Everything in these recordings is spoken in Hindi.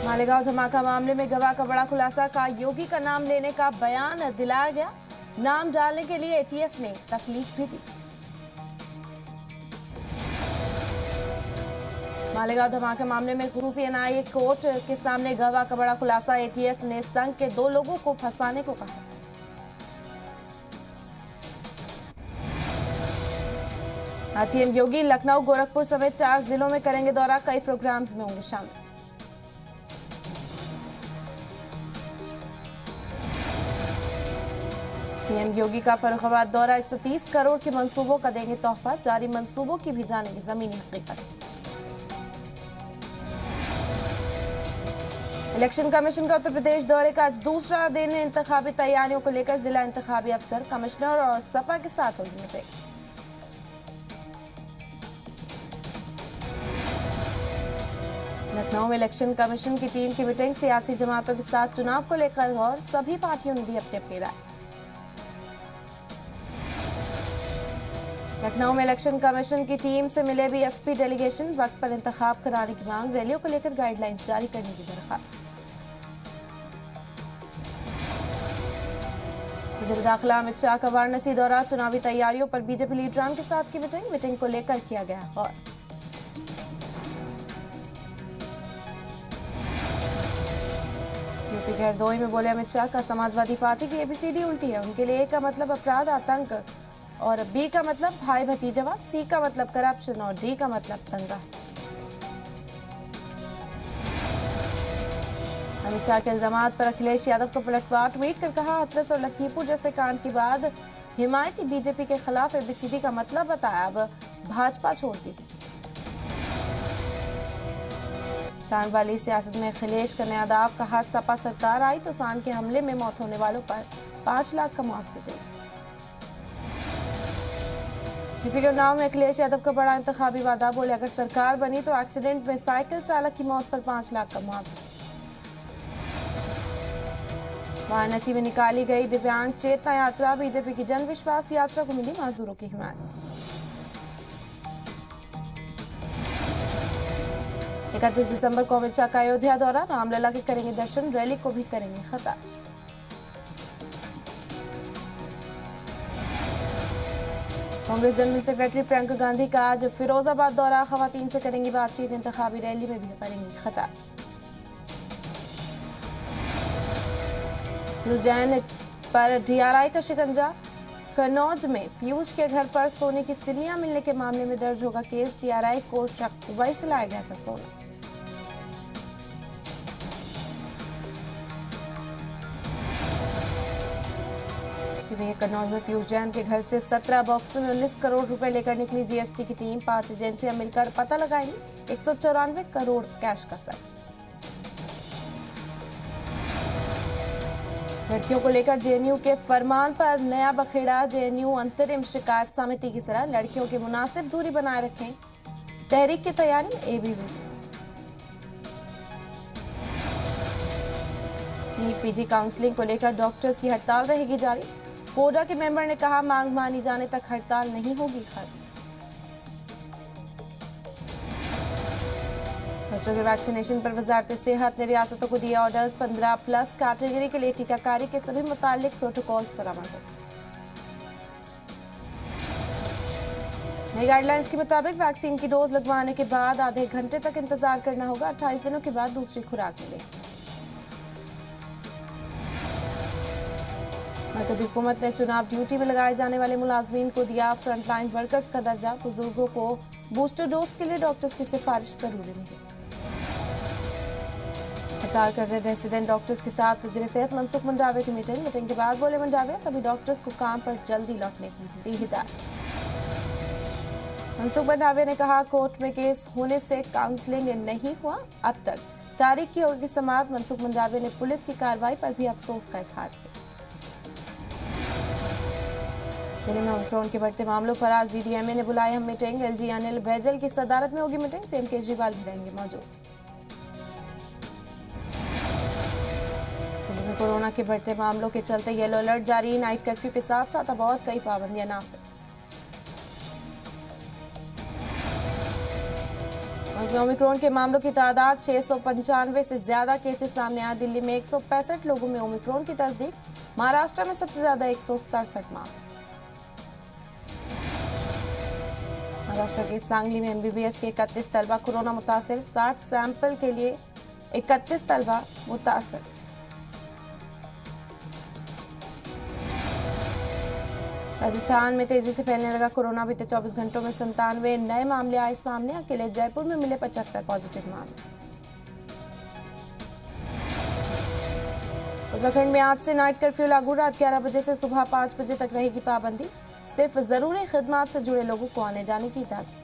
मालेगांव धमाका मामले में गवाह का बड़ा खुलासा का योगी का नाम लेने का बयान दिलाया गया। नाम डालने के लिए एटीएस ने तकलीफ भी दी। मालेगांव धमाका मामले में खुसूसी एनआईए कोर्ट के सामने गवाह का बड़ा खुलासा। एटीएस ने संघ के 2 लोगों को फंसाने को कहा। आज सीएम योगी लखनऊ, गोरखपुर समेत 4 जिलों में करेंगे दौरा। कई प्रोग्राम्स में होंगे शामिल। सीएम योगी का फर्रुखाबाद दौरा। 130 करोड़ के मंसूबों का देंगे तोहफा। जारी मंसूबों की भी जानेंगे जमीनी हकीकत। इलेक्शन कमीशन का उत्तर प्रदेश दौरे का आज दूसरा दिन। इंतखाबी तैयारियों को लेकर जिला इंतखाबी अफसर, कमिश्नर और सपा के साथ होगी मीटिंग। लखनऊ में इलेक्शन कमीशन की टीम की मीटिंग। सियासी जमातों के साथ चुनाव को लेकर और सभी पार्टियों ने दी अपनी अपनी राय। लखनऊ में इलेक्शन कमीशन की टीम से मिले बीएसपी डेलीगेशन। वक्त पर इंतखाब कराने की मांग। रैलियों को लेकर गाइडलाइंस जारी करने की दरखास्त। वज़ीर दाखिला अमित शाह का वाराणसी दौरा। चुनावी तैयारियों पर बीजेपी लीडरान के साथ की मीटिंग। मीटिंग को लेकर किया गया गौर। यूपी के हरदोई में बोले अमित शाह का समाजवादी पार्टी की एबीसीडी उल्टी है। उनके लिए ए का मतलब अपराध, आतंक, और बी का मतलब भाई भतीजावाद, सी का मतलब करप्शन और डी का मतलब दंगा। अमित शाह के इल्जामात पर अखिलेश यादव का पलटवार। ट्वीट कर कहा, हाथरस और लखीमपुर जैसे कांड के बाद हिमायती बीजेपी के खिलाफ एबीसीडी का मतलब बताया। अब भाजपा छोड़ दी। सान वाली सियासत में अखिलेश का नया दाव। कहा, सपा सरकार आई तो सान के हमले में मौत होने वालों पर 5 लाख का मुआवजा देगी। यूपी के उन्नाव में अखिलेश यादव का बड़ा इंतखाबी वादा। बोले, अगर सरकार बनी तो एक्सीडेंट में साइकिल चालक की मौत पर 5 लाख का मुआवजा। वाराणसी में निकाली गई दिव्यांग चेतना यात्रा। बीजेपी की जन विश्वास यात्रा को मिली मजदूरों की हिमायत। 31 दिसंबर को अमित शाह का अयोध्या दौरा। रामलला के करेंगे दर्शन। रैली को भी करेंगे खताब। कांग्रेस जनरल सेक्रेटरी प्रियंका गांधी का आज फिरोजाबाद दौरा। खवातीन से करेंगी बातचीत। इंतखाबी रैली में भी करेंगी खताब। पीयूष जैन पर डीआरआई का शिकंजा। कन्नौज में पीयूष के घर पर सोने की सिल्लियां मिलने के मामले में दर्ज होगा केस। डीआरआई को शक दुबई से लाया गया था सोना। कन्नौज में पीयूष जैन के घर से 17 बॉक्सों में 19 करोड़ रुपए लेकर निकली जीएसटी की टीम। 5 एजेंसियां मिलकर पता लगाएंगी 194 करोड़ कैश का सर्च। लड़कियों को लेकर जेएनयू के फरमान पर नया बखेड़ा। जेएनयू अंतरिम शिकायत समिति की सलाह। लड़कियों की मुनासिब दूरी बनाए रखें। तहरीक की तैयारी में एबीवी। नीट पीजी काउंसलिंग को लेकर डॉक्टर्स की हड़ताल रहेगी जारी। कोडा के मेंबर ने कहा, मांग मानी जाने तक हड़ताल नहीं होगी खत्म। बच्चों के वैक्सीनेशन पर वजारत सेहत ने रियासतों को दिए ऑर्डर्स। 15+ कैटेगरी के लिए टीकाकारी के सभी मुतालिक प्रोटोकॉल्स पर अमल हो। नई गाइडलाइंस के मुताबिक वैक्सीन की डोज लगवाने के बाद आधे घंटे तक इंतजार करना होगा। 28 दिनों के बाद दूसरी खुराक मिलेगी। मरकजी हुकूमत ने चुनाव ड्यूटी में लगाए जाने वाले मुलाजमीन को दिया फ्रंटलाइन वर्कर्स का दर्जा। बुजुर्गों को बूस्टर डोज के लिए डॉक्टर्स की सिफारिश जरूरी नहीं। हड़ताल कर रहे रेजिडेंट डॉक्टर्स के साथ वजीर सेहत मनसुख मंडाविया की मीटिंग। मीटिंग के बाद बोले मंडाविया, सभी डॉक्टर्स को काम पर जल्दी लौटने की दी हिदायत। मनसुख मंडाविया ने कहा, कोर्ट में केस होने से काउंसलिंग नहीं हुआ अब तक। तारीख की होगी समाअत। मनसुख मंडाविया ने पुलिस की कार्रवाई पर भी अफसोस का इजहार किया। दिल्ली में ओमिक्रॉन के बढ़ते मामलों पर आज डीडीएमए ने बुलाई हम मीटिंग। एलजी अनिल बैजल की सदारत में होगी मीटिंग। सीएम केजरीवाल भी रहेंगे मौजूद। दिल्ली में कोरोना के बढ़ते मामलों के चलते येलो अलर्ट जारी। नाइट कर्फ्यू के साथ साथ अब और कई पाबंदियां नाफिज। में ओमिक्रॉन के मामलों की तादाद 695 से ज्यादा केसेस सामने आए। दिल्ली में 165 लोगों में ओमिक्रॉन की तस्दीक। महाराष्ट्र में सबसे ज्यादा 167 मामले। महाराष्ट्र के सांगली में एमबीबीएस के 31 तलबा कोरोना मुतासिर। 60 सैंपल के लिए 31 तलबा मुतासिर। राजस्थान में तेजी से फैलने लगा कोरोना। बीते 24 घंटों में 97 नए मामले आए सामने। अकेले जयपुर में मिले 75 पॉजिटिव मामले। उत्तराखंड में आज से नाइट कर्फ्यू लागू। रात 11 बजे से सुबह 5 बजे तक रहेगी पाबंदी। सिर्फ जरूरी खिदमात से जुड़े लोगों को आने जाने की इजाजत।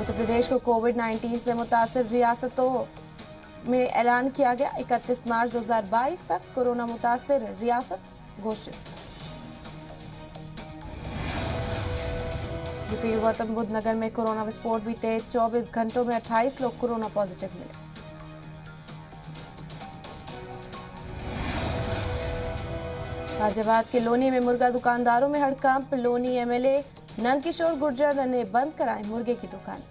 उत्तर प्रदेश को कोविड-19 से मुतासिर रियासतों में ऐलान किया गया। 31 मार्च 2022 तक कोरोना मुतासिर रियासत घोषित। यूपी के गौतम बुद्ध नगर में कोरोना विस्फोट। बीते 24 घंटों में 28 लोग कोरोना पॉजिटिव मिले। गाजियाबाद के लोनी में मुर्गा दुकानदारों में हड़कंप। लोनी एमएलए नंदकिशोर गुर्जर ने बंद कराई मुर्गे की दुकान।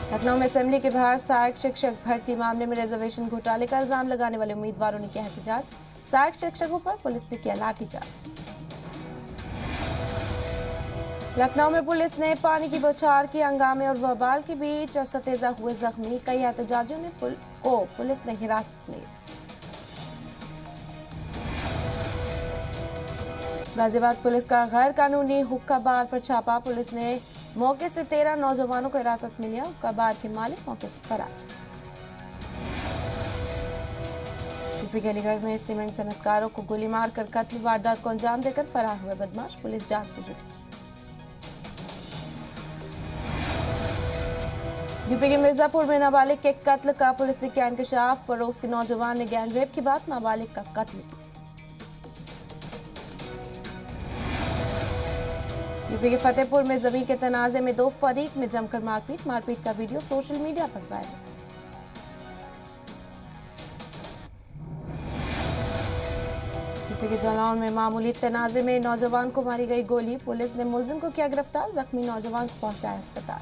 लखनऊ में असेंबली के बाहर सहायक शिक्षक भर्ती मामले में रिजर्वेशन घोटाले का इल्जाम लगाने वाले उम्मीदवारों ने किया एहतजाज। सहायक शिक्षकों पर पुलिस ने किया लाठीचार्ज। लखनऊ में पुलिस ने पानी की बौछार की। हंगामे और बवाल के बीच असतेजा हुए जख्मी। कई एहतजाजियों को पुलिस ने हिरासत में। गाजियाबाद पुलिस का गैर कानूनी हुक्का बार पर छापा। पुलिस ने मौके से 13 नौजवानों को हिरासत में लिया। हुक्का बार के मालिक मौके से फरार। यूपी के अलीगढ़ में सीमेंट सनतकारों को गोली मारकर कत्ल। वारदात को अंजाम देकर फरार हुए बदमाश। पुलिस जांच में जुटी। यूपी के मिर्जापुर में नाबालिग के कत्ल का पुलिस ने किया इंकशाफ। पड़ोस के नौजवान ने गैंगरेप की बात नाबालिग का कत्ल किया। यूपी के फतेहपुर में जमीन के तनाजे में 2 फरीक में जमकर मारपीट। मारपीट का वीडियो सोशल मीडिया पर वायरल। यूपी के जालौन में मामूली तनाजे में नौजवान को मारी गई गोली। पुलिस ने मुलजिम को किया गिरफ्तार। जख्मी नौजवान को पहुंचाया अस्पताल।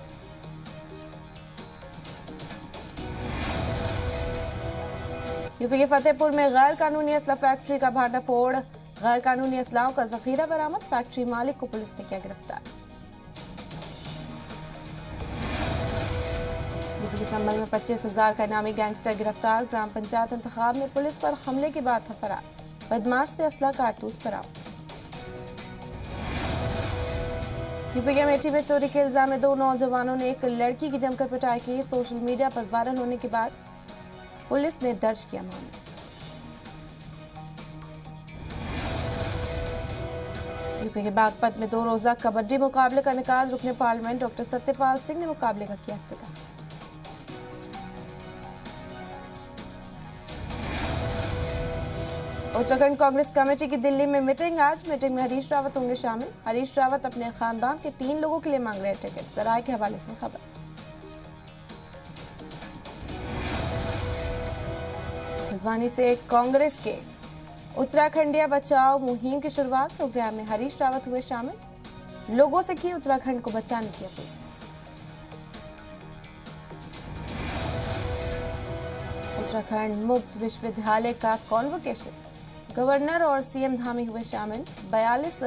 यूपी के फतेहपुर में गैर कानूनी असला फैक्ट्री का भांडाफोड़। गैर कानूनी असलाहों का जखीरा बरामद। फैक्ट्री मालिक को पुलिस ने किया गिरफ्तार। यूपी के संभल में 25,000 का इनामी गैंगस्टर गिरफ्तार। ग्राम पंचायत इंतखाब में पुलिस पर हमले के बाद था फरार। बदमाश से असला कारतूस बरामद। यूपी के अमेठी में चोरी के इल्जाम में 2 नौजवानों ने एक लड़की की जमकर पिटाई की। सोशल मीडिया पर वायरल होने के बाद पुलिस ने दर्ज किया मामला। यूपी के बागपत में 2 रोजा कबड्डी मुकाबले का निकाल। रुकने पार्लियामेंट डॉक्टर सत्यपाल सिंह ने मुकाबले का किया इफ्तिताह। उत्तराखंड कांग्रेस कमेटी की दिल्ली में मीटिंग। आज मीटिंग में हरीश रावत होंगे शामिल। हरीश रावत अपने खानदान के 3 लोगों के लिए मांग रहे टिकट। सराय के हवाले से खबर। हल्द्वानी से कांग्रेस के उत्तराखंडिया बचाओ मुहिम की शुरुआत। प्रोग्राम में हरीश रावत हुए शामिल। लोगों से की उत्तराखंड को बचाने की अपील। उत्तराखंड मुक्त विश्वविद्यालय का कॉन्वोकेशन। गवर्नर और सीएम धामी हुए शामिल। 42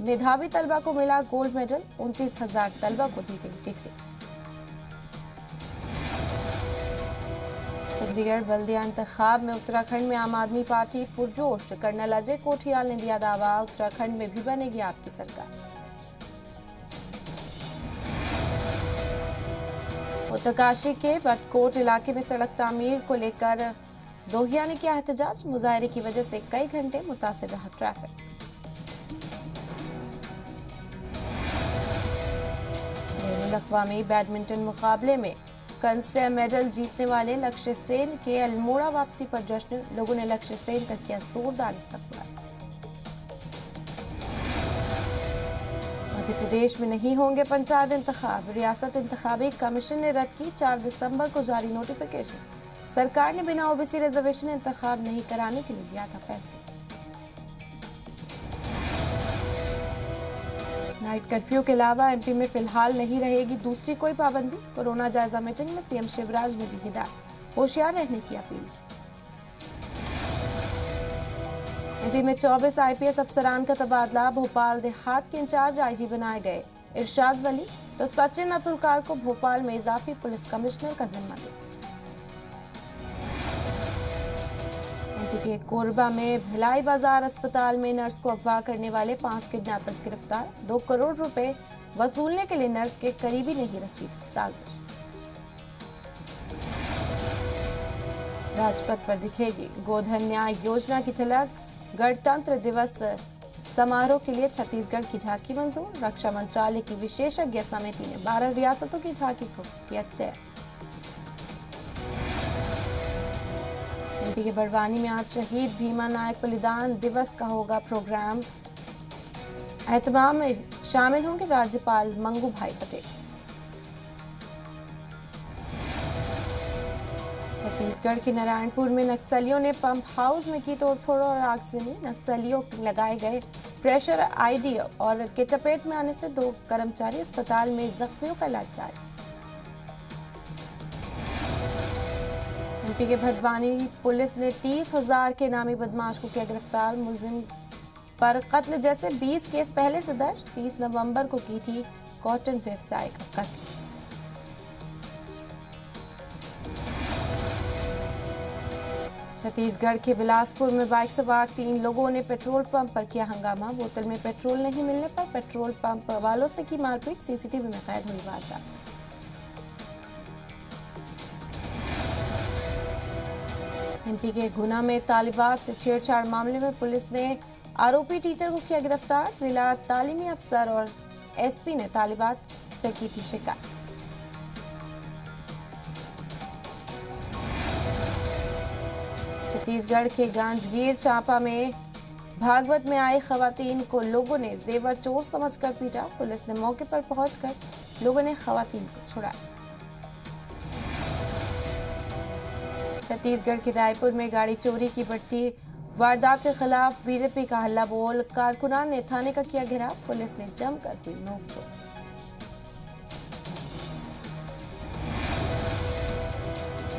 मेधावी तलबा को मिला गोल्ड मेडल। 29,000 तलबा को दी गई डिग्री। चंडीगढ़ बल्दिया इंतखाब में उत्तराखंड में आम आदमी पार्टी पुरजोश। कर्नल अजय कोठियाल ने दिया दावा, उत्तराखंड में भी बनेगी आपकी सरकार। उत्तरकाशी के बटकोट इलाके में सड़क तामीर को लेकर दोहिया ने किया एहतजाज। मुजाहरे की वजह से कई घंटे मुतासिर रहा ट्रैफिक। बैनुल अक़वामी बैडमिंटन मुकाबले में कांस्य मेडल जीतने वाले लक्ष्य सेन के अल्मोड़ा वापसी पर जश्न। लोगों ने लक्ष्य सेन का किया जोरदार इस्तकबाल। मध्य प्रदेश में नहीं होंगे पंचायत इंतखाब। रियासत इंतखाबी कमीशन ने रद्द की 4 दिसंबर को जारी नोटिफिकेशन। सरकार ने बिना ओबीसी रिजर्वेशन इंतखाब नहीं कराने के लिए लिया था फैसला। नाइट कर्फ्यू के अलावा एमपी में फिलहाल नहीं रहेगी दूसरी कोई पाबंदी। कोरोना जायजा मीटिंग में सीएम शिवराज ने दी हिदायत, होशियार रहने की अपील। एमपी में 24 आईपीएस अफसरान का तबादला। भोपाल देहात के इंचार्ज आईजी बनाए गए इरशाद वली, तो सचिन अतुलकार को भोपाल में इजाफी पुलिस कमिश्नर का जिम्मा दिया। एमपी के कोरबा में भिलाई बाजार अस्पताल में नर्स को अगवा करने वाले 5 किडनैपर्स गिरफ्तार। 2 करोड़ रुपए वसूलने के लिए नर्स के करीबी ने ही रची थी साजिश। राजपथ पर दिखेगी गोधन न्याय योजना की झलक। गणतंत्र दिवस समारोह के लिए छत्तीसगढ़ की झांकी मंजूर। रक्षा मंत्रालय की विशेषज्ञ समिति ने 12 रियासतों की झांकी को किया चयन। एमपी के बड़वानी में आज शहीद भीमा नायक बलिदान दिवस का होगा प्रोग्राम। एहतमाम में शामिल होंगे राज्यपाल मंगू भाई पटेल। छत्तीसगढ़ के नारायणपुर में नक्सलियों ने पंप हाउस में की तोड़फोड़ और आगजनी। नक्सलियों लगाए गए प्रेशर आईडी और के चपेट में आने से 2 कर्मचारी अस्पताल में जख्मियों का इलाज जारी। एमपी के भटवानी पुलिस ने 30,000 के नामी बदमाश को किया गिरफ्तार। मुलजिम पर कत्ल जैसे 20 केस पहले से दर्ज। 30 नवंबर को की थी कॉटन व्यवसाय का कत्ल। छत्तीसगढ़ के बिलासपुर में बाइक सवार 3 लोगों ने पेट्रोल पंप पर किया हंगामा। बोतल में पेट्रोल नहीं मिलने पर पेट्रोल पंप वालों से की मारपीट। सीसीटीवी में कैद हुई वारदात। एमपी के गुना में तालिबात से छेड़छाड़ मामले में पुलिस ने आरोपी टीचर को किया गिरफ्तार। जिला तालीमी अफसर और एसपी ने तालिबात से की थी शिकायत। छत्तीसगढ़ के जांजगीर चांपा में भागवत में आई खवातीन को लोगों ने जेवर चोर समझकर पीटा। पुलिस ने मौके पर पहुंचकर लोगों ने खवातीन को छुड़ाया। छत्तीसगढ़ के रायपुर में गाड़ी चोरी की बढ़ती वारदात के खिलाफ बीजेपी का हल्ला बोल। कारकुनान ने थाने का किया घेराव। पुलिस ने जमकर की नोकझोंक।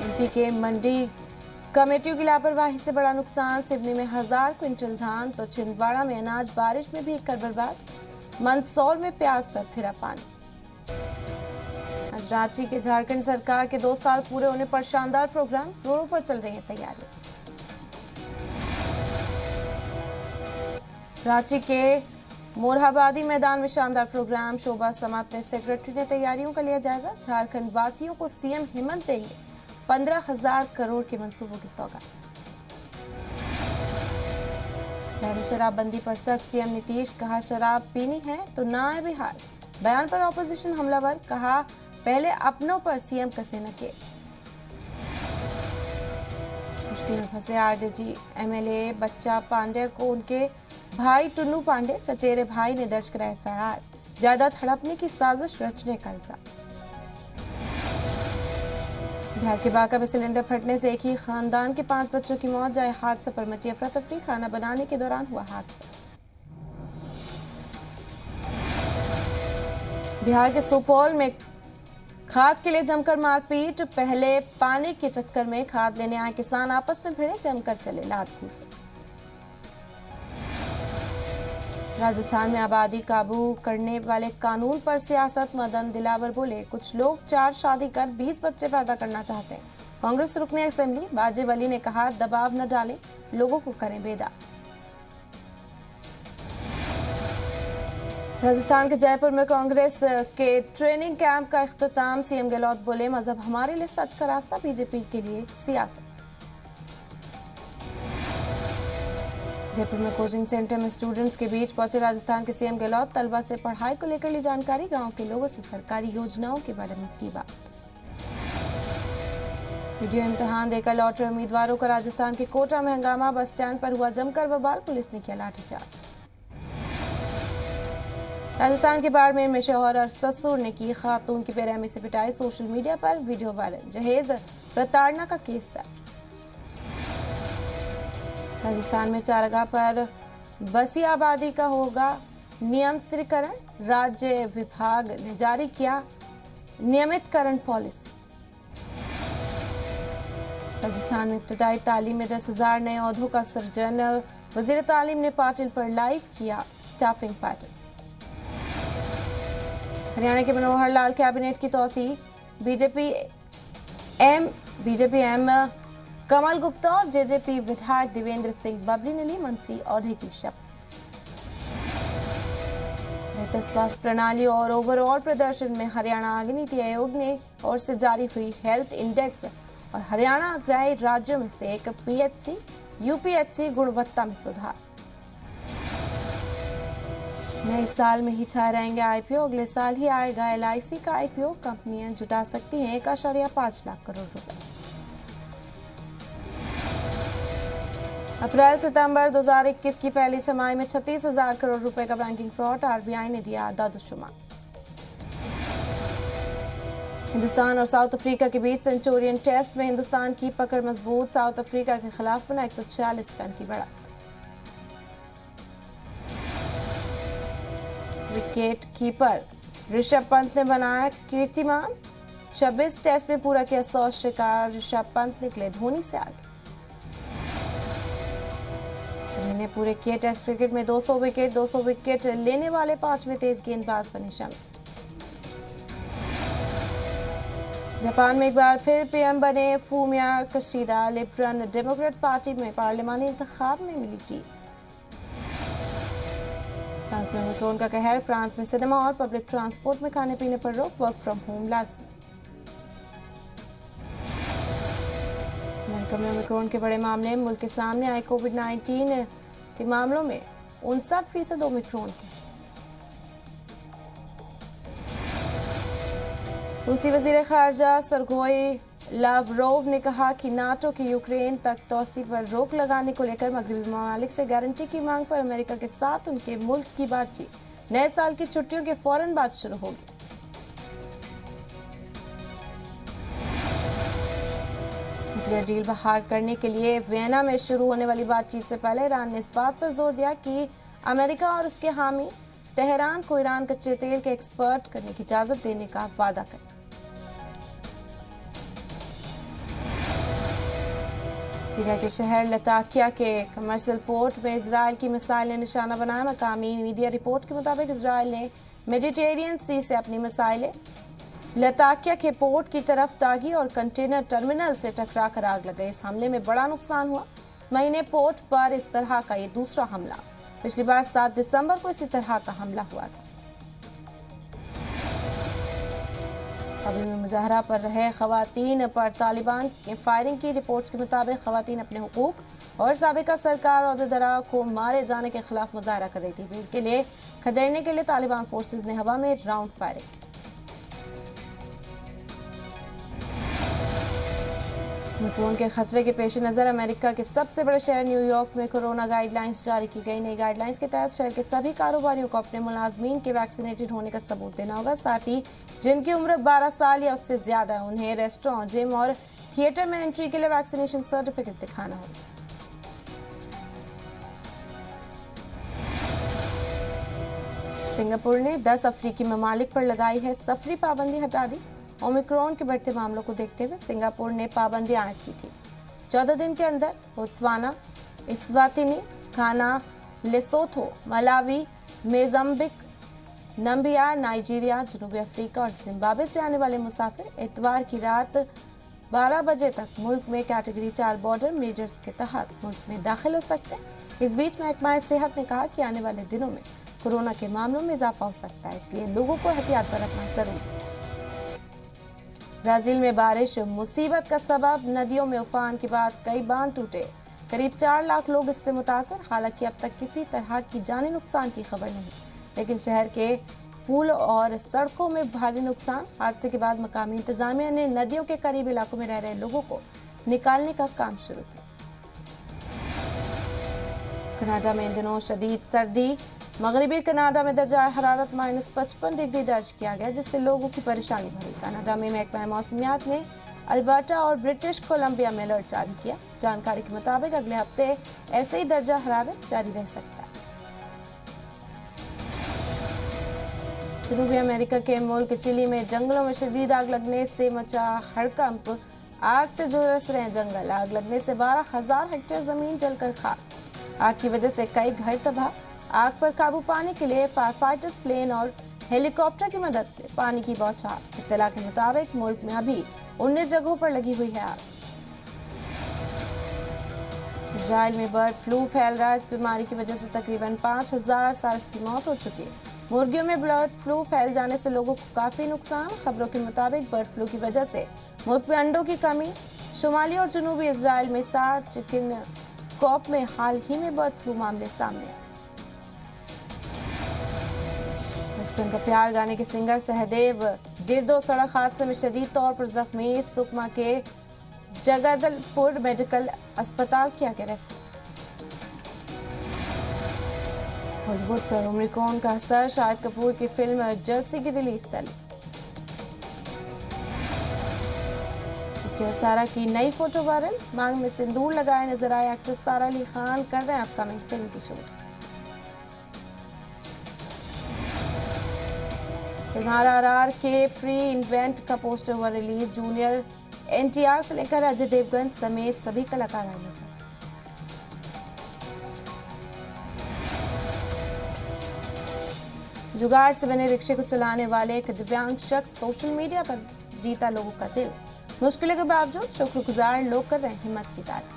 एमपी के मंडी कमेटियों की लापरवाही से बड़ा नुकसान। सिवनी में 1000 क्विंटल धान तो छिंदवाड़ा में अनाज बारिश में भी कर बर्बाद। मंदसौर में प्याज पर फिरा पानी। आज रांची के झारखंड सरकार के 2 साल पूरे होने पर शानदार प्रोग्राम। जोरों पर चल रही है तैयारी। रांची के मोरहाबादी मैदान में शानदार प्रोग्राम। शोभा समात में सेक्रेटरी ने तैयारियों का लिया जायजा। झारखंड वासियों को सीएम हेमंत देंगे 15,000 करोड़ के मंसूबों की सौगात। शराबबंदी पर सख्त। सीएम नीतीश कहा शराब पीनी है तो ना आए बिहार। बयान पर ऑपोजिशन हमलावर। कहा पहले अपनों पर सीएम कसे न के। मुश्किल में फंसे आरजेडी एमएलए बच्चा पांडे को उनके भाई टुन्नू पांडे चचेरे भाई ने दर्ज कराया एफआईआर। जायदाद हड़पने की साजिश रचने का इल्जाम। बिहार के बांका में सिलेंडर फटने से एक ही खानदान के 5 बच्चों की मौत। जाए हादसे पर मची अफरा तफरी। खाना बनाने के दौरान हुआ हादसा। बिहार के सुपौल में खाद के लिए जमकर मारपीट। पहले पानी के चक्कर में खाद लेने आए किसान आपस में भिड़े। जमकर चले लात घूस। राजस्थान में आबादी काबू करने वाले कानून पर सियासत। मदन दिलावर बोले कुछ लोग 4 शादी कर 20 बच्चे पैदा करना चाहते हैं। कांग्रेस रुकने असेंबली। बाजे वली ने कहा दबाव न डालें, लोगों को करें बेदाग। राजस्थान के जयपुर में कांग्रेस के ट्रेनिंग कैंप का इख्तिताम। सीएम गहलोत बोले मजहब हमारे लिए सच का रास्ता, बीजेपी के लिए सियासत। जयपुर में कोचिंग सेंटर में स्टूडेंट्स के बीच पहुंचे राजस्थान के सीएम गहलोत। तलबा से पढ़ाई को लेकर ली जानकारी। गांव के लोगों से सरकारी योजनाओं के बारे में की बात। वीडियो इम्तिहान देकर लौट रहे उम्मीदवारों का राजस्थान के कोटा में हंगामा। बस स्टैंड पर हुआ जमकर बवाल। पुलिस ने किया लाठीचार्ज। राजस्थान के बाड़मेर में शौहर और ससुर ने की खातून की बेरहमी से पिटाई। सोशल मीडिया पर वीडियो वायरल। जहेज प्रताड़ना का केस दर्ज। राजस्थान में चारागाह पर बसी आबादी का होगा नियंत्रीकरण, राज्य विभाग ने जारी किया नियमितकरण पॉलिसी। राजस्थान में इब्तदाई तालीम में 10,000 नए ओहदों का सृजन, वजीर तालीम ने पाटिल पर लाइव किया स्टाफिंग पैटर्न। हरियाणा के मनोहर लाल कैबिनेट की तोसी, बीजेपी एम कमल गुप्ता और जेजेपी विधायक देवेंद्र सिंह बबली ने ली मंत्री ओहदे की शपथ। बेहतर स्वास्थ्य प्रणाली और ओवरऑल प्रदर्शन में हरियाणा आगे। नीति आयोग ने ओर से जारी हुई हेल्थ इंडेक्स और हरियाणा अग्रणी राज्यों में से एक। पीएचसी यूपीएचसी गुणवत्ता में सुधार। नए साल में ही छाए रहेंगे आईपीओ, अगले साल ही आएगा एलआईसी का आईपीओ। कंपनियां जुटा सकती हैं 1.5 लाख करोड़ रुपए। अप्रैल सितंबर 2021 की पहली छमाही में 36,000 करोड़ रुपए का बैंकिंग फ्रॉड, आरबीआई ने दिया दादुशुमार। हिंदुस्तान और साउथ अफ्रीका के बीच सेंचुरियन टेस्ट में हिंदुस्तान की पकड़ मजबूत, साउथ अफ्रीका के खिलाफ बना 146 रन की बढ़त। विकेट कीपर ऋषभ पंत ने बनाया कीर्तिमान, 26 टेस्ट में पूरा किया 100 शिकार। ऋषभ पंत निकले धोनी से आगे। शमी ने पूरे किए टेस्ट क्रिकेट में 200 विकेट लेने वाले 5वें तेज गेंदबाज बने शमी। जापान में एक बार फिर पीएम बने फूमिया किशिदा, लिबरल डेमोक्रेट पार्टी में पार्लियामानी इंतखाब में मिली जीत। फ्रांस में ओमिक्रॉन का कहर, फ्रांस में सिनेमा और पब्लिक ट्रांसपोर्ट में खाने पीने पर रोक, वर्क फ्रॉम होम लाजमी। अमेरिका में ओमिक्रॉन के बड़े मामले, मुल्क के सामने आए कोविड-19 के मामलों में 59% ओमिक्रॉन के। रूसी वजीर खारजा सरगोई लावरोव ने कहा कि नाटो की यूक्रेन तक तोसी पर रोक लगाने को लेकर मगरबी ममालिक से गारंटी की मांग पर अमेरिका के साथ उनके मुल्क की बातचीत नए साल की छुट्टियों के फौरन बाद शुरू होगी। न्यूक्लियर डील बहाल करने के लिए वियना में शुरू होने वाली बातचीत से पहले ईरान ने इस बात पर जोर दिया कि अमेरिका और उसके हामी तेहरान को ईरान कच्चे तेल के एक्सपोर्ट करने की इजाजत देने का वादा करे। सीरिया के शहर लताकिया के कमर्शियल पोर्ट में इजराइल की मिसाइल ने निशाना बनाया। मकामी मीडिया रिपोर्ट के मुताबिक इजराइल ने मेडिटेरियन सी से अपनी मिसाइलें लताकिया के पोर्ट की तरफ दागी और कंटेनर टर्मिनल से टकरा कर आग लग गई। इस हमले में बड़ा नुकसान हुआ। इस महीने पोर्ट पर इस तरह का ये दूसरा हमला, पिछली बार 7 दिसंबर को इसी तरह का हमला हुआ था। काबुल में मुजाहरा पर रहे खवातीन पर तालिबान की फायरिंग की। रिपोर्ट्स के मुताबिक खवातीन अपने हुकूक और साबिका सरकार ओहदेदारा को मारे जाने के खिलाफ मुजाहरा कर रही थी। भीड़ के लिए खदेड़ने के लिए तालिबान फोर्सेज ने हवा में राउंड फायरिंग की। ओमिक्रॉन के खतरे के पेश नजर अमेरिका के सबसे बड़े शहर न्यूयॉर्क में कोरोना गाइडलाइंस जारी की गई। नई गाइडलाइंस के तहत शहर के सभी कारोबारियों को अपने मुलाजमीन के वैक्सीनेटेड होने का सबूत देना होगा। साथ ही जिनकी उम्र 12 साल या उससे ज्यादा है उन्हें रेस्टोरेंट, जिम और थिएटर में एंट्री के लिए वैक्सीनेशन सर्टिफिकेट दिखाना होगा। सिंगापुर ने 10 अफ्रीकी ममालिक पर लगाई है सफरी पाबंदी हटा दी। ओमिक्रॉन के बढ़ते मामलों को देखते हुए सिंगापुर ने पाबंदी आयद की थी। 14 दिन के अंदर Botswana, Eswatini, Ghana, Lesotho, Malawi, Mozambique, Namibia, Nigeria, जनूबी अफ्रीका और जिम्बाब्वे से आने वाले मुसाफिर इतवार की रात 12 बजे तक मुल्क में कैटेगरी 4 बॉर्डर मेजर्स के तहत मुल्क में दाखिल हो सकते हैं। इस बीच महकमा सेहत ने कहा कि आने वाले दिनों में कोरोना के मामलों में इजाफा हो सकता है, इसलिए लोगों को एहतियात बरतना जरूरी है। ब्राजील में बारिश मुसीबत का सबब, नदियों में उफान के बाद कई बांध टूटे, करीब 4 लाख लोग इससे मुतासर। हालांकि अब तक किसी तरह की जानी नुकसान की खबर नहीं, लेकिन शहर के पुल और सड़कों में भारी नुकसान। हादसे के बाद मकामी इंतजामिया ने नदियों के करीब इलाकों में रह रहे लोगों को निकालने का काम शुरू किया। कनाडा में इन दिनों शदीद सर्दी, मगरबी कनाडा में दर्जा हरारत -55 डिग्री दर्ज किया गया, जिससे लोगों की परेशानी बढ़ी। कनाडा में महकमा मौसमियात ने अल्बर्टा और ब्रिटिश कोलंबिया में अलर्ट जारी किया। जानकारी के मुताबिक अगले हफ्ते ऐसे ही दर्जा हरारत जारी रह सकता है। जनूबी अमेरिका के मुल्क चिली में जंगलों में शदीद आग लगने से मचा हड़कंप। आग से झुलस रहे जंगल। आग लगने से 12,000 हेक्टेयर जमीन जलकर खाक। आग की वजह से कई घर तबाह। आग पर काबू पाने के लिए फायर फाइटर्स प्लेन और हेलीकॉप्टर की मदद से पानी की बौछार। इत्तला के मुताबिक मुल्क में अभी 19 जगहों पर लगी हुई है आग। इजराइल में बर्ड फ्लू फैल रहा है। इस बीमारी की वजह से तकरीबन 5,000 सार्स की मौत हो चुकी है। मुर्गियों में बर्ड फ्लू फैल जाने से लोगों को काफी नुकसान। खबरों के मुताबिक बर्ड फ्लू की वजह से मुल्क में अंडों की कमी। शुमाली और जनूबी इजराइल में 60 चिकन कॉप में हाल ही में बर्ड फ्लू मामले सामने आए। बचपन का प्यार गाने के सिंगर सहदेव गिरदो सड़क हादसे में शदीद तौर पर जख्मी। सुकमा के जगदलपुर मेडिकल अस्पताल किया गया रेफर। बॉलीवुड पर ओमिक्रॉन का असर। शाहिद कपूर की फिल्म जर्सी की रिलीज टली। और सारा की नई फोटो वायरल। मांग में सिंदूर लगाए नजर आए एक्ट्रेस सारा अली खान कर रहे हैं अपकमिंग फिल्म की शूटिंग। फिल्म RRR के प्री इवेंट का पोस्टर हुआ रिलीज। जूनियर NTR से लेकर अजय देवगन समेत सभी कलाकार आए नजर। जुगाड़ से बने रिक्शे को चलाने वाले एक दिव्यांग शख्स सोशल मीडिया पर जीता लोगों का दिल। मुश्किलों के बावजूद शुक्रगुजार लोग कर रहे हैं हिम्मत की तारीफ।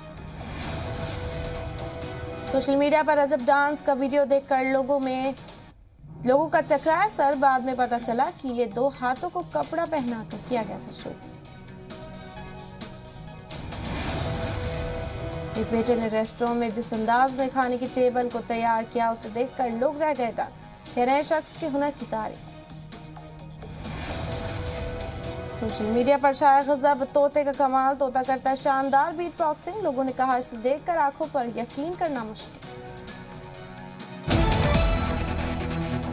सोशल मीडिया पर अजब डांस का वीडियो देखकर लोगों का चकराया सर। बाद में पता चला कि ये 2 हाथों को कपड़ा पहनाकर किया गया था शो। एक वेटर ने रेस्टोरेंट में जिस अंदाज में खाने की टेबल को तैयार किया उसे देखकर लोग रह गए था। कह रहे हैं शख्स के हुनर की तारीफ। सोशल मीडिया पर शाया गजब तोते का कमाल। तोता करता है शानदार बीट बॉक्सिंग। लोगों ने कहा इसे देखकर आंखों पर यकीन करना मुश्किल।